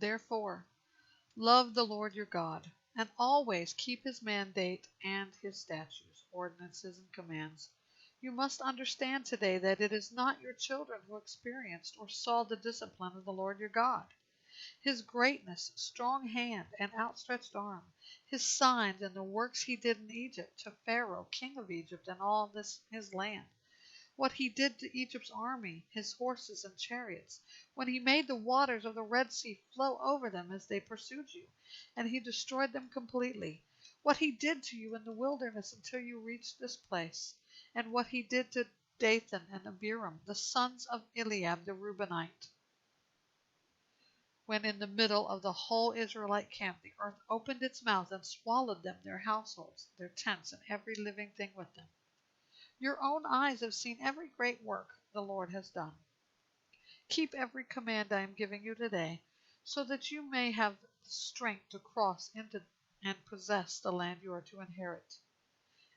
Therefore, love the Lord your God, and always keep his mandate and his statutes, ordinances, and commands. You must understand today that it is not your children who experienced or saw the discipline of the Lord your God, his greatness, strong hand, and outstretched arm, his signs, and the works he did in Egypt to Pharaoh, king of Egypt, and all his land, what he did to Egypt's army, his horses and chariots, when he made the waters of the Red Sea flow over them as they pursued you, and he destroyed them completely, what he did to you in the wilderness until you reached this place, and what he did to Dathan and Abiram, the sons of Eliab the Reubenite, when in the middle of the whole Israelite camp the earth opened its mouth and swallowed them, their households, their tents, and every living thing with them. Your own eyes have seen every great work the Lord has done. Keep every command I am giving you today, so that you may have the strength to cross into and possess the land you are to inherit,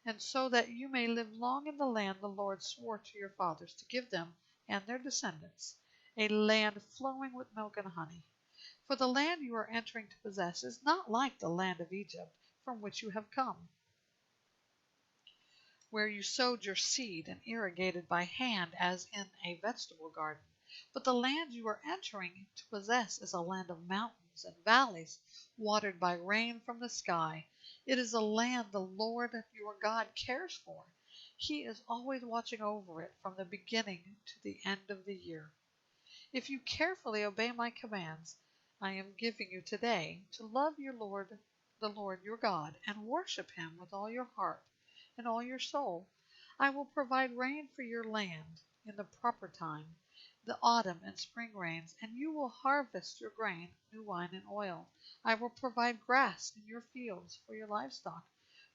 and so that you may live long in the land the Lord swore to your fathers to give them and their descendants, a land flowing with milk and honey. For the land you are entering to possess is not like the land of Egypt, from which you have come, where you sowed your seed and irrigated by hand as in a vegetable garden. But the land you are entering to possess is a land of mountains and valleys, watered by rain from the sky. It is a land the Lord your God cares for. He is always watching over it from the beginning to the end of the year. If you carefully obey my commands I am giving you today, to love the Lord your God, and worship him with all your heart and all your soul, I will provide rain for your land in the proper time, the autumn and spring rains, and you will harvest your grain, new wine, and oil. I will provide grass in your fields for your livestock.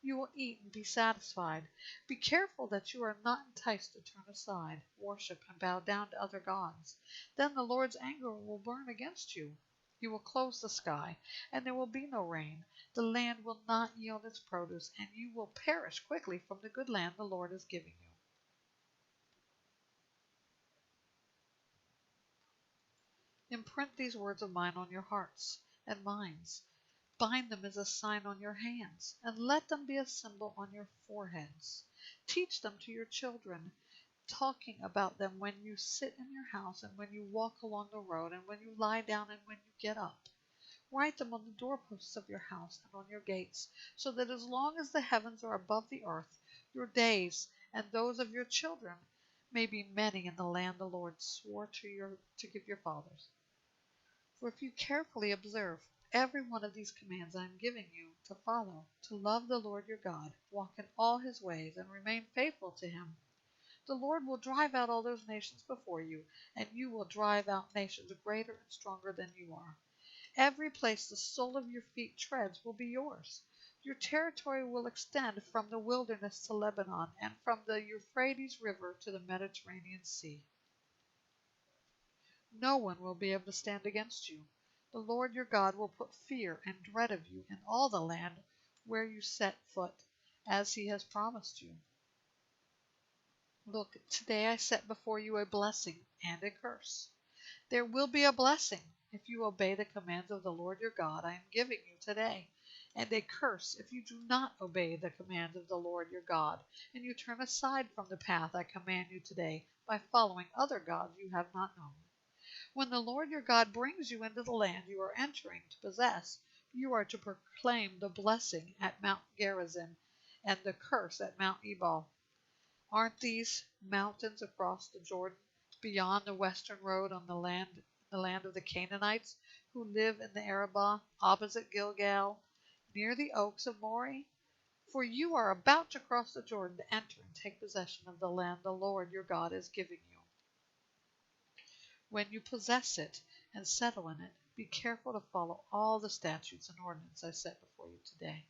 You will eat and be satisfied. Be careful that you are not enticed to turn aside, worship, and bow down to other gods. Then the Lord's anger will burn against you. You will close the sky, and there will be no rain. The land will not yield its produce, and you will perish quickly from the good land the Lord is giving you. Imprint these words of mine on your hearts and minds. Bind them as a sign on your hands, and let them be a symbol on your foreheads. Teach them to your children, talking about them when you sit in your house, and when you walk along the road, and when you lie down, and when you get up. Write them on the doorposts of your house and on your gates, so that as long as the heavens are above the earth, your days and those of your children may be many in the land the Lord swore to give your fathers. For if you carefully observe every one of these commands I am giving you to follow, to love the Lord your God, walk in all his ways, and remain faithful to him, the Lord will drive out all those nations before you, and you will drive out nations greater and stronger than you are. Every place the sole of your feet treads will be yours. Your territory will extend from the wilderness to Lebanon, and from the Euphrates River to the Mediterranean Sea. No one will be able to stand against you. The Lord your God will put fear and dread of you in all the land where you set foot, as he has promised you. Look, today I set before you a blessing and a curse. There will be a blessing if you obey the commands of the Lord your God I am giving you today, and a curse if you do not obey the commands of the Lord your God, and you turn aside from the path I command you today by following other gods you have not known. When the Lord your God brings you into the land you are entering to possess, you are to proclaim the blessing at Mount Gerizim and the curse at Mount Ebal. Aren't these mountains across the Jordan, beyond the western road on the land of the Canaanites, who live in the Arabah, opposite Gilgal, near the oaks of Moreh? For you are about to cross the Jordan to enter and take possession of the land the Lord your God is giving you. When you possess it and settle in it, be careful to follow all the statutes and ordinances I set before you today.